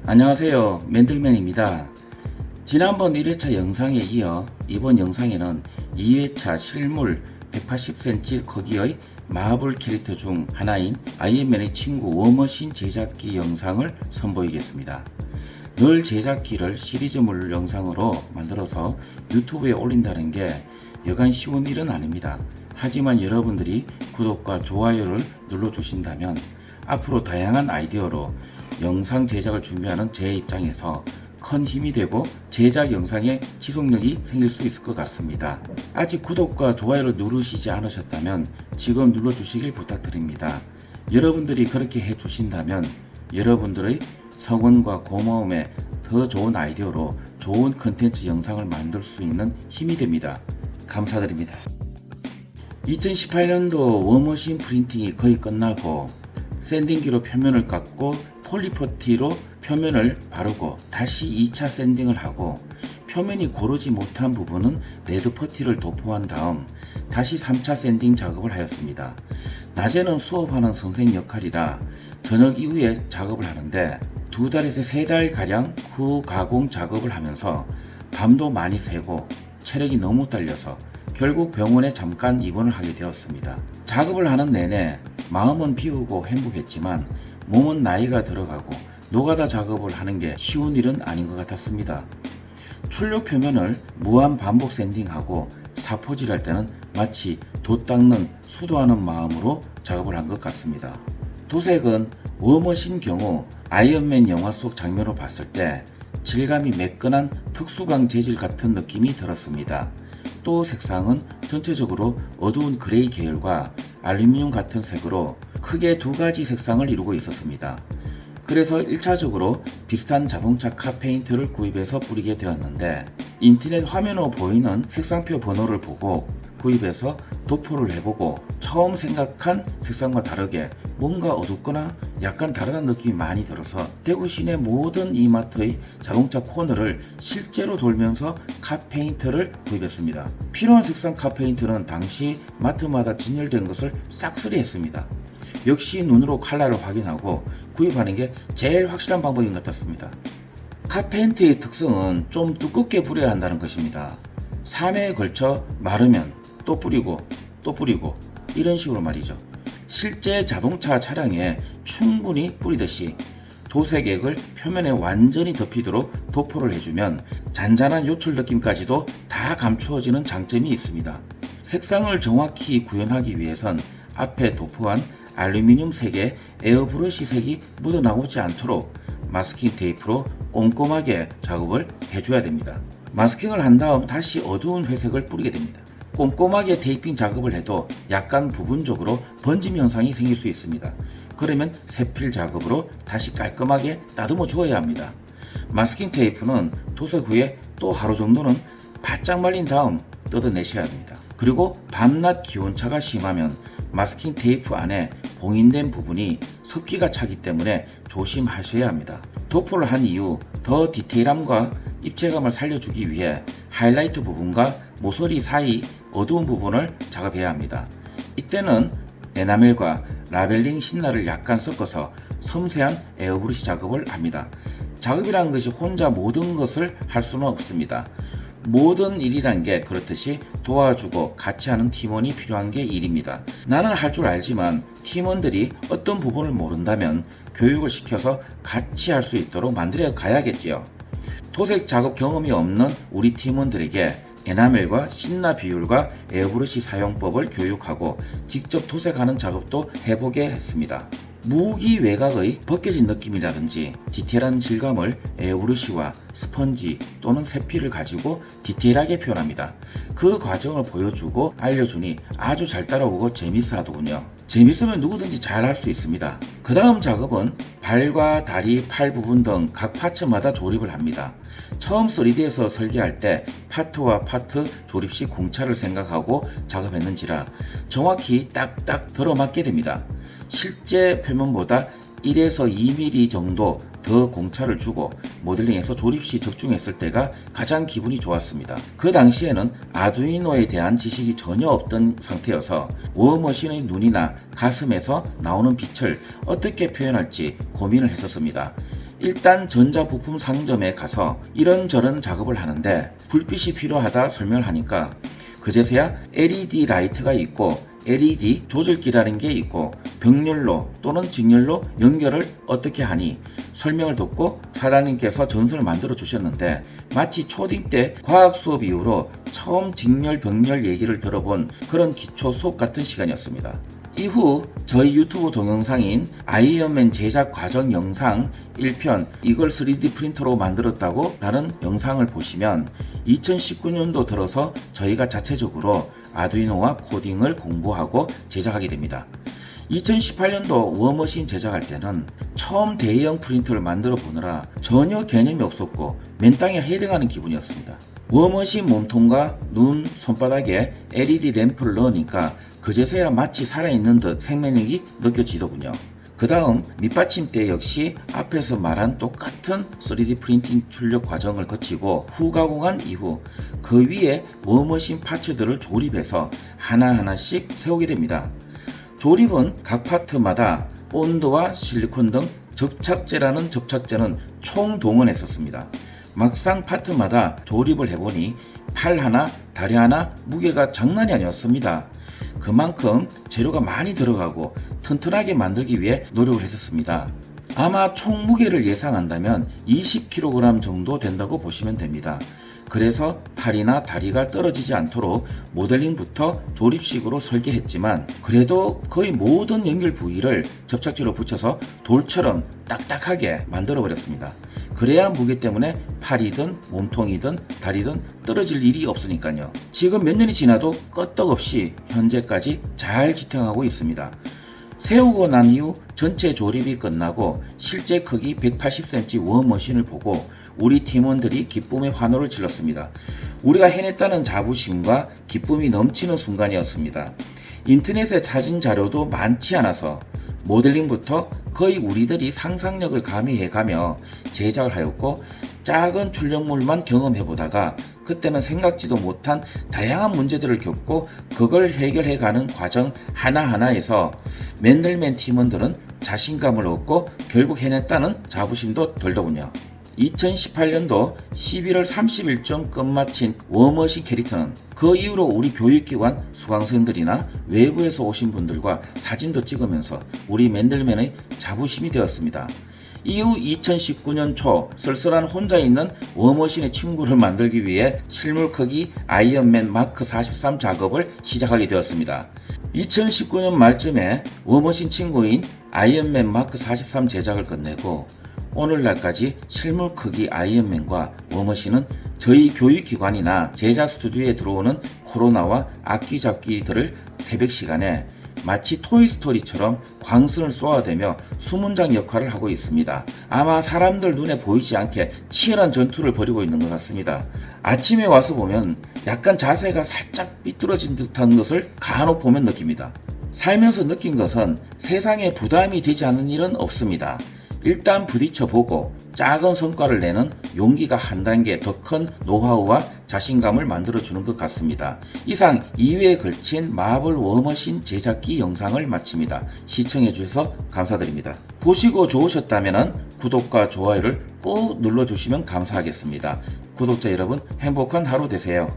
안녕하세요, 맨들맨입니다. 지난번 1회차 영상에 이어 이번 영상에는 2회차 실물 180cm 크기의 마블 캐릭터 중 하나인 아이언맨의 친구 워머신 제작기 영상을 선보이겠습니다. 늘 제작기를 시리즈물 영상으로 만들어서 유튜브에 올린다는 게 여간 쉬운 일은 아닙니다. 하지만 여러분들이 구독과 좋아요를 눌러주신다면 앞으로 다양한 아이디어로 영상 제작을 준비하는 제 입장에서 큰 힘이 되고 제작 영상에 지속력이 생길 수 있을 것 같습니다. 아직 구독과 좋아요를 누르시지 않으셨다면 지금 눌러주시길 부탁드립니다. 여러분들이 그렇게 해주신다면 여러분들의 성원과 고마움에 더 좋은 아이디어로 좋은 컨텐츠 영상을 만들 수 있는 힘이 됩니다. 감사드립니다. 2018년도 워머신 프린팅이 거의 끝나고 샌딩기로 표면을 깎고 폴리퍼티로 표면을 바르고 다시 2차 샌딩을 하고 표면이 고르지 못한 부분은 레드퍼티를 도포한 다음 다시 3차 샌딩 작업을 하였습니다. 낮에는 수업하는 선생 역할이라 저녁 이후에 작업을 하는데 2달에서 3달 가량 후 가공 작업을 하면서 밤도 많이 새고 체력이 너무 딸려서 결국 병원에 잠깐 입원을 하게 되었습니다. 작업을 하는 내내 마음은 비우고 행복했지만 몸은 나이가 들어가고 노가다 작업을 하는 게 쉬운 일은 아닌 것 같았습니다. 출력 표면을 무한 반복 샌딩하고 사포질할 때는 마치 돛 닦는 수도하는 마음으로 작업을 한 것 같습니다. 도색은 워머신 경우 아이언맨 영화 속 장면으로 봤을 때 질감이 매끈한 특수강 재질 같은 느낌이 들었습니다. 또 색상은 전체적으로 어두운 그레이 계열과 알루미늄 같은 색으로 크게 두 가지 색상을 이루고 있었습니다. 그래서 1차적으로 비슷한 자동차 카페인트를 구입해서 뿌리게 되었는데 인터넷 화면으로 보이는 색상표 번호를 보고 구입해서 도포를 해보고 처음 생각한 색상과 다르게 뭔가 어둡거나 약간 다르다는 느낌이 많이 들어서 대구 시내 모든 이마트의 자동차 코너를 실제로 돌면서 카페인트를 구입했습니다. 필요한 색상 카페인트는 당시 마트마다 진열된 것을 싹쓸이 했습니다. 역시 눈으로 컬러를 확인하고 구입하는 게 제일 확실한 방법인 것 같습니다. 카페인트의 특성은 좀 두껍게 뿌려야 한다는 것입니다. 3회에 걸쳐 마르면 또 뿌리고 또 뿌리고 이런 식으로 말이죠. 실제 자동차 차량에 충분히 뿌리듯이 도색액을 표면에 완전히 덮이도록 도포를 해주면 잔잔한 요철 느낌까지도 다 감추어지는 장점이 있습니다. 색상을 정확히 구현하기 위해선 앞에 도포한 알루미늄 색에 에어브러시 색이 묻어나오지 않도록 마스킹 테이프로 꼼꼼하게 작업을 해줘야 됩니다. 마스킹을 한 다음 다시 어두운 회색을 뿌리게 됩니다. 꼼꼼하게 테이핑 작업을 해도 약간 부분적으로 번짐 현상이 생길 수 있습니다. 그러면 세필 작업으로 다시 깔끔하게 다듬어 주어야 합니다. 마스킹 테이프는 도색 후에 또 하루 정도는 바짝 말린 다음 뜯어내셔야 합니다. 그리고 밤낮 기온차가 심하면 마스킹 테이프 안에 봉인된 부분이 습기가 차기 때문에 조심하셔야 합니다. 도포를 한 이후 더 디테일함과 입체감을 살려주기 위해 하이라이트 부분과 모서리 사이 어두운 부분을 작업해야 합니다. 이때는 에나멜과 라벨링 신라를 약간 섞어서 섬세한 에어브러시 작업을 합니다. 작업이라는 것이 혼자 모든 것을 할 수는 없습니다. 모든 일이란 게 그렇듯이 도와주고 같이 하는 팀원이 필요한 게 일입니다. 나는 할 줄 알지만 팀원들이 어떤 부분을 모른다면 교육을 시켜서 같이 할 수 있도록 만들어 가야겠지요. 도색 작업 경험이 없는 우리 팀원들에게 에나멜과 신라 비율과 에어브러시 사용법을 교육하고 직접 도색하는 작업도 해보게 했습니다. 무기 외곽의 벗겨진 느낌이라든지 디테일한 질감을 에어브러시와 스펀지 또는 세필을 가지고 디테일하게 표현합니다. 그 과정을 보여주고 알려주니 아주 잘 따라오고 재밌어 하더군요. 재밌으면 누구든지 잘 할 수 있습니다. 그 다음 작업은 발과 다리, 팔 부분 등 각 파츠마다 조립을 합니다. 처음 3D에서 설계할 때 파트와 파트 조립 시 공차를 생각하고 작업했는지라 정확히 딱딱 들어맞게 됩니다. 실제 표면보다 1에서 2mm 정도 더 공차를 주고 모델링해서 조립 시 적중했을 때가 가장 기분이 좋았습니다. 그 당시에는 아두이노에 대한 지식이 전혀 없던 상태여서 워머신의 눈이나 가슴에서 나오는 빛을 어떻게 표현할지 고민을 했었습니다. 일단 전자부품 상점에 가서 이런저런 작업을 하는데 불빛이 필요하다 설명을 하니까 그제서야 LED 라이트가 있고 LED 조절기라는 게 있고 병렬로 또는 직렬로 연결을 어떻게 하니 설명을 듣고 사장님께서 전선을 만들어 주셨는데 마치 초딩 때 과학 수업 이후로 처음 직렬 병렬 얘기를 들어본 그런 기초 수업 같은 시간이었습니다. 이후 저희 유튜브 동영상인 아이언맨 제작 과정 영상 1편 이걸 3D 프린터로 만들었다고 라는 영상을 보시면 2019년도 들어서 저희가 자체적으로 아두이노와 코딩을 공부하고 제작하게 됩니다. 2018년도 워머신 제작할 때는 처음 대형 프린터를 만들어 보느라 전혀 개념이 없었고 맨땅에 헤딩하는 기분이었습니다. 워머신 몸통과 눈, 손바닥에 LED 램프를 넣으니까 그제서야 마치 살아있는 듯 생명력이 느껴지더군요. 그 다음 밑받침대 역시 앞에서 말한 똑같은 3D 프린팅 출력 과정을 거치고 후 가공한 이후 그 위에 워머신 파츠들을 조립해서 하나하나씩 세우게 됩니다. 조립은 각 파트마다 본드와 실리콘 등 접착제라는 접착제는 총동원했었습니다. 막상 파트마다 조립을 해보니 팔 하나, 다리 하나 무게가 장난이 아니었습니다. 그만큼 재료가 많이 들어가고 튼튼하게 만들기 위해 노력을 했었습니다. 아마 총 무게를 예상한다면 20kg 정도 된다고 보시면 됩니다. 그래서 팔이나 다리가 떨어지지 않도록 모델링부터 조립식으로 설계했지만 그래도 거의 모든 연결 부위를 접착제로 붙여서 돌처럼 딱딱하게 만들어 버렸습니다. 그래야 무게 때문에 팔이든 몸통이든 다리든 떨어질 일이 없으니까요. 지금 몇 년이 지나도 끄떡없이 현재까지 잘 지탱하고 있습니다. 세우고 난 이후 전체 조립이 끝나고 실제 크기 180cm 워머신을 보고 우리 팀원들이 기쁨의 환호를 질렀습니다. 우리가 해냈다는 자부심과 기쁨이 넘치는 순간이었습니다. 인터넷에 찾은 자료도 많지 않아서 모델링부터 거의 우리들이 상상력을 가미해가며 제작을 하였고 작은 출력물만 경험해보다가 그때는 생각지도 못한 다양한 문제들을 겪고 그걸 해결해가는 과정 하나하나에서 맨들맨 팀원들은 자신감을 얻고 결국 해냈다는 자부심도 들더군요. 2018년도 11월 30일쯤 끝마친 워머신 캐릭터는 그 이후로 우리 교육기관 수강생들이나 외부에서 오신 분들과 사진도 찍으면서 우리 맨들맨의 자부심이 되었습니다. 이후 2019년 초 쓸쓸한 혼자 있는 워머신의 친구를 만들기 위해 실물 크기 아이언맨 마크 43 작업을 시작하게 되었습니다. 2019년 말쯤에 워머신 친구인 아이언맨 마크 43 제작을 끝내고 오늘날까지 실물 크기 아이언맨과 워머신은 저희 교육기관이나 제작 스튜디오에 들어오는 코로나와 악기 잡기들을 새벽 시간에 마치 토이스토리처럼 광선을 쏘아대며 수문장 역할을 하고 있습니다. 아마 사람들 눈에 보이지 않게 치열한 전투를 벌이고 있는 것 같습니다. 아침에 와서 보면 약간 자세가 살짝 삐뚤어진 듯한 것을 간혹 보면 느낍니다. 살면서 느낀 것은 세상에 부담이 되지 않는 일은 없습니다. 일단 부딪혀보고 작은 성과를 내는 용기가 한 단계 더 큰 노하우와 자신감을 만들어주는 것 같습니다. 이상 2회에 걸친 마블 워머신 제작기 영상을 마칩니다. 시청해주셔서 감사드립니다. 보시고 좋으셨다면 구독과 좋아요를 꾹 눌러주시면 감사하겠습니다. 구독자 여러분 행복한 하루 되세요.